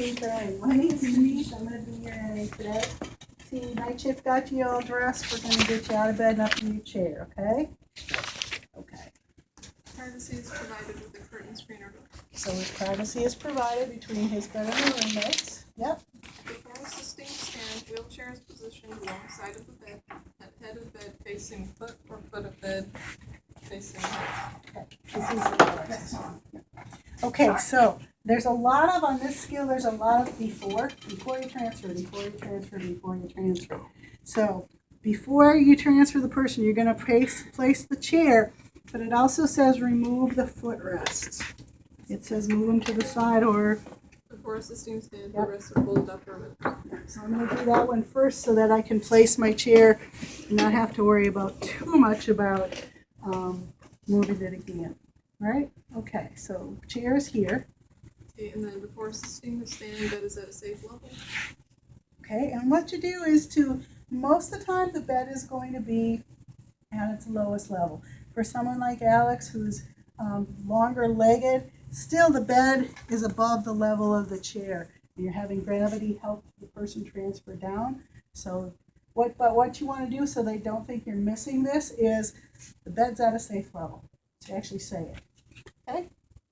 Okay, my name's Denise. I'm going to be your NA today. See, night shift got you all dressed. We're going to get you out of bed and up in your chair, okay? Okay. Privacy is provided with a curtain screen or door. So his privacy is provided between his bed and the roommates. Yep. Before assisting stand, wheelchair is positioned alongside of the bed, at head of bed facing foot or foot of bed facing head. Okay, so there's a lot of, on this skill, there's a lot of before you transfer. So before you transfer the person, you're going to place the chair, but it also says remove the footrests. It says move them to the side or... Before assisting stand, the wrists are folded up or with. So I'm going to do that one first so that I can place my chair and not have to worry about too much about moving it again. All right? Okay, so chair is here. Okay, and then before assisting the stand, bed is at a safe level. Okay, and what you do is most of the time the bed is going to be at its lowest level. For someone like Alex who's longer legged, still the bed is above the level of the chair. You're having gravity help the person transfer down. So what you want to do so they don't think you're missing this is the bed's at a safe level. To actually say it. Okay?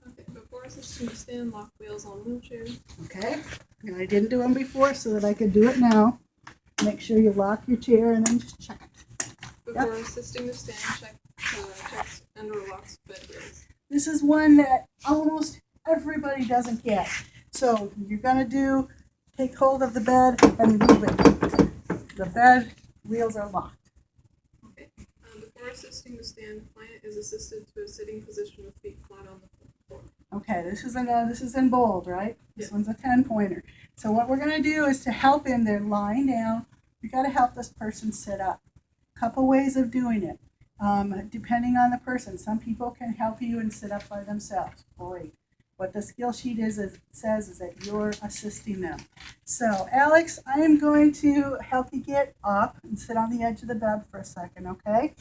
Okay, before assisting the stand, lock wheels on wheelchair. Okay, and I didn't do them before so that I could do it now. Make sure you lock your chair and then just check it. Before assisting the stand, checks and or locks bed wheels. This is one that almost everybody doesn't get. So you're going to take hold of the bed and move it. The bed wheels are locked. Okay, before assisting the stand, client is assisted to a sitting position with feet flat on the floor. Okay, this is in bold, right? This Yes. one's a 10-pointer. So what we're going to do is to help him, they're lying down. We've got to help this person sit up. Couple ways of doing it, depending on the person. Some people can help you and sit up by themselves. Great. What the skill sheet says is that you're assisting them. So, Alex, I am going to help you get up and sit on the edge of the bed for a second, okay?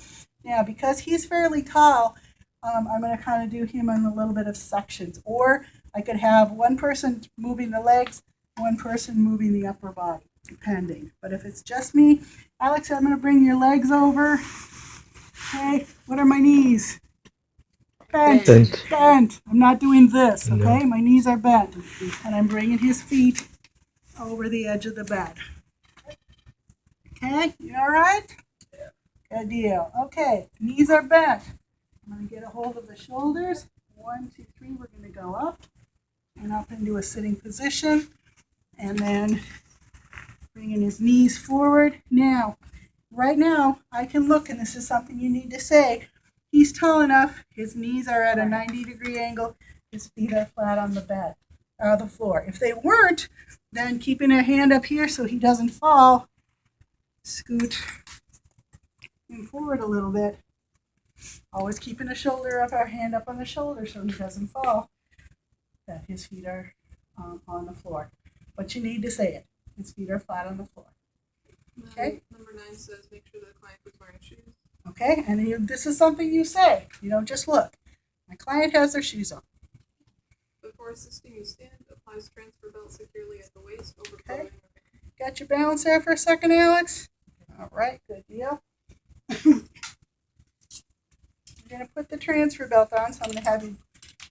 Now, because he's fairly tall, I'm going to kind of do him in a little bit of sections. Or I could have one person moving the legs, one person moving the upper body, depending. But if it's just me, Alex, I'm going to bring your legs over. Okay, what are my knees? Bent. Bent. I'm not doing this, okay? No. My knees are bent. And I'm bringing his feet over the edge of the bed. Okay, you all right? Yeah. Good deal. Okay, knees are bent. I'm going to get a hold of the shoulders. 1, 2, 3, we're going to go up and up into a sitting position. And then bringing his knees forward. Now, right now, I can look, and this is something you need to say. He's tall enough. His knees are at a 90-degree angle. His feet are flat on the floor. If they weren't, then keeping a hand up here so he doesn't fall, scoot him forward a little bit. Always keeping a shoulder up, our hand up on the shoulder so he doesn't fall. That his feet are on the floor. But you need to say it. His feet are flat on the floor. Okay? Number 9 says make sure the client is wearing shoes. Okay, and this is something you say. You don't just look. My client has their shoes on. Before assisting the stand, applies transfer belt securely at the waist over Okay. clothing. Got your balance there for a second, Alex? All right, good deal. You're going to put the transfer belt on, so I'm going to have you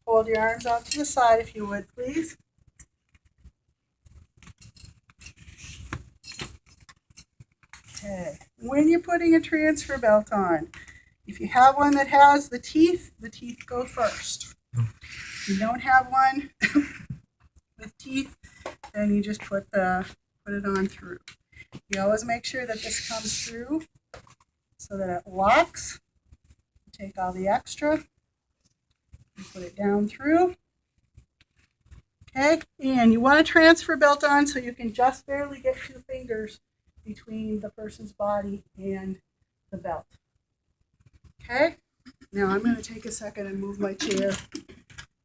hold your arms out to the side if you would, please. Okay. When you're putting a transfer belt on, if you have one that has the teeth go first. If you don't have one with teeth, then you just put it on through. You always make sure that this comes through so that it locks. Take all the extra and put it down through. Okay, and you want a transfer belt on so you can just barely get 2 fingers between the person's body and the belt. Okay, now I'm going to take a second and move my chair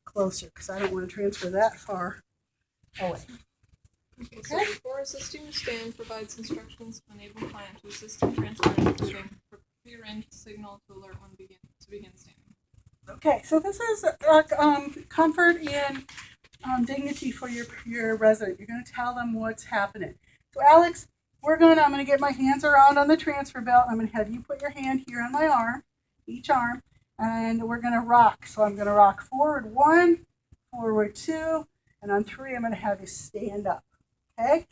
closer because I don't want to transfer that far away. Okay, so before assisting the stand, provides instructions to enable client to assist in transferring, including prearrange the signal to alert when to begin standing. Okay, so this is comfort in dignity for your resident. You're going to tell them what's happening. So Alex, I'm going to get my hands around on the transfer belt. I'm going to have you put your hand here on my arm, each arm, and we're going to rock. So I'm going to rock forward 1, forward 2, and on 3, I'm going to have you stand up. Okay?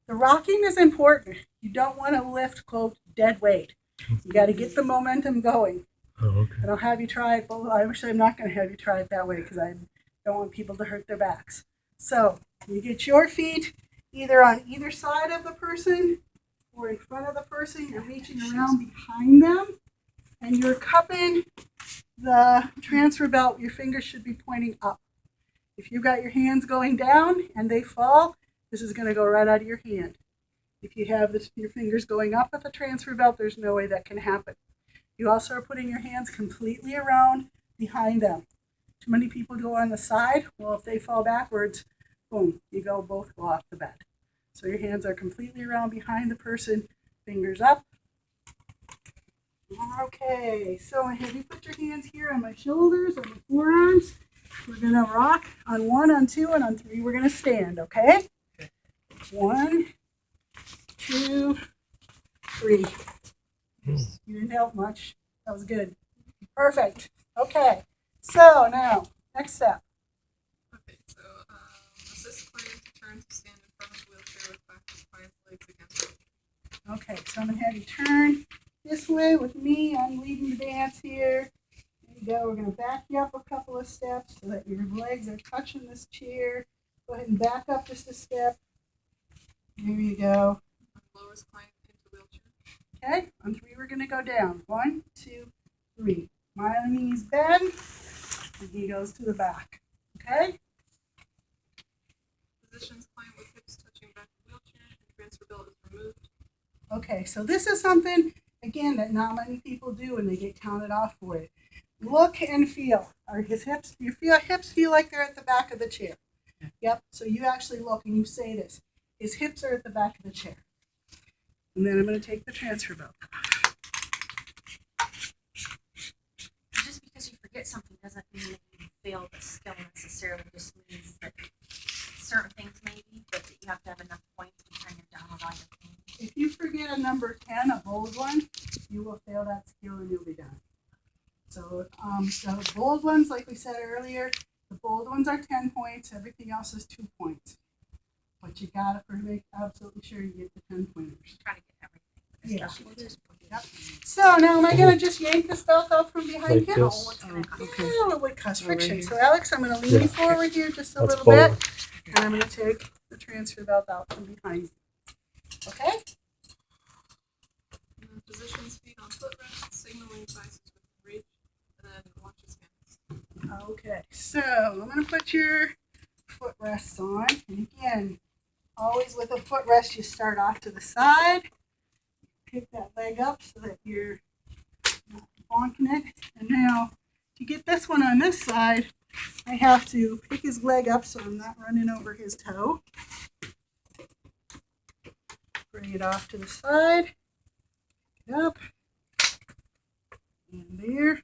The rocking is important. You don't want to lift, quote, dead weight. You got to get the momentum going. Oh, okay. And I'll have you try it both. Actually, I'm not going to have you try it that way because I don't want people to hurt their backs. So you get your feet either on either side of the person or in front of the person. You're reaching around behind them and you're cupping the transfer belt. Your fingers should be pointing up. If you've got your hands going down and they fall, this is going to go right out of your hand. If you have your fingers going up with the transfer belt, there's no way that can happen. You also are putting your hands completely around behind them. Too many people go on the side. Well, if they fall backwards, boom, both go off the bed. So your hands are completely around behind the person, fingers up. Okay, so I have you put your hands here on my shoulders, on my forearms. We're going to rock on 1, on 2, and on 3, we're going to stand, okay? 1, 2, 3. You didn't help much. That was good. Perfect. Okay. So now, next step. Okay, so assist client to turn to stand in front of the wheelchair with back of the client's legs against it. Okay, so I'm going to have you turn this way with me. I'm leading the dance here. There you go. We're going to back you up a couple of steps so that your legs are touching this chair. Go ahead and back up just a step. There you go. Lowers client into wheelchair. Okay, on 3 we're going to go down. 1, 2, 3. My knees bend, and he goes to the back. Okay? Positions client with hips touching back of wheelchair and transfer belt is removed. Okay, so this is something, again, that not many people do and they get counted off for it. Look and feel. Are his hips, hips feel like they're at the back of the chair? Yep, so you actually look and you say this. His hips are at the back of the chair. And then I'm going to take the transfer belt. Just because you forget something doesn't mean that you fail the skill necessarily. It just means that certain things maybe, but that you have to have enough points to turn your down a lot of things. If you forget a number 10, a bold one, you will fail that skill and you'll be done. So the bold ones, like we said earlier, the bold ones are 10 points. Everything else is 2 points. But you got to make absolutely sure you get the 10 pointers. Try to get everything. Yeah. Especially with this one. Yep. So now am I going to just yank this belt out from behind Like him? this? Oh, it's gonna cause Yeah, it would cause friction. So Alex, I'm going to lean you Yeah. forward here just a That's little forward. bit. And I'm going to take the transfer belt out from behind you. Okay? And then positions feet on footrest, signaling devices within reach, and then watch his hands. Okay, so I'm going to put your footrests on. And again, always with a footrest, you start off to the side. Pick that leg up so that you're not bonking it. And now, to get this one on this side, I have to pick his leg up so I'm not running over his toe. Bring it off to the side. Pick it up. And there.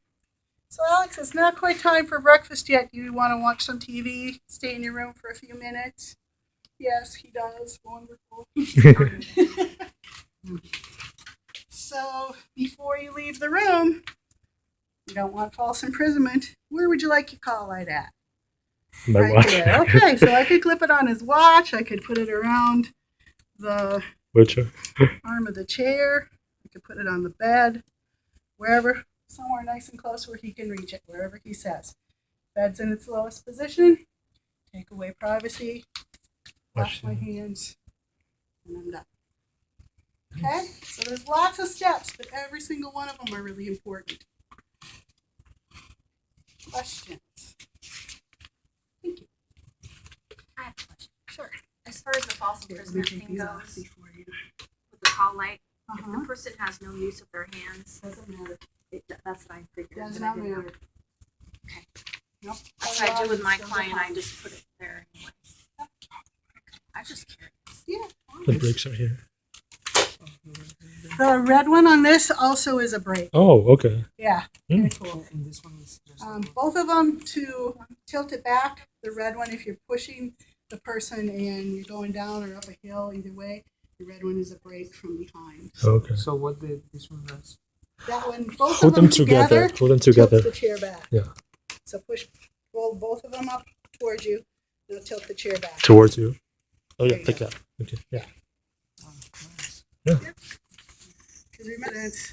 So Alex, it's not quite time for breakfast yet. Do you want to watch some TV? Stay in your room for a few minutes? Yes, he does. Wonderful. So before you leave the room, you don't want false imprisonment. Where would you like your call light at? My Right watch. there. Okay, so I could clip it on his watch. I could put it around the Which arm of the chair. I could put it on the bed, wherever, somewhere nice and close where he can reach it, wherever he says. Bed's in its lowest position. Take away privacy. Wash my hands, and I'm done. Okay? So there's lots of steps, but every single one of them are really important. Questions? Thank you. I have a question. Sure. As far as the false Here, let me imprisonment take thing these off goes, before you. with the call light, if Uh-huh. the person has no use of their hands, Doesn't matter. that's what I figured. Does but I not didn't know. matter. Okay. Nope. That's what I do with my Doesn't client. I matter. just put it there anyway. I'm just curious. Yeah. the brakes are here. The red one on this also is a brake. Oh, okay. Yeah, Hmm. very cool. And this one is just Both of them to tilt it back The red one, if you're pushing the person and you're going down or up a hill, either way, the red one is a brake from behind. Okay. So what did this one does? That one, both Hold of them them together. Hold them tilts together. the chair back. Yeah. So pull both of them up towards you. They'll tilt the chair back. Towards you. Oh There yeah, you like go. that. Okay. Yeah. Oh, nice. Because remember, it's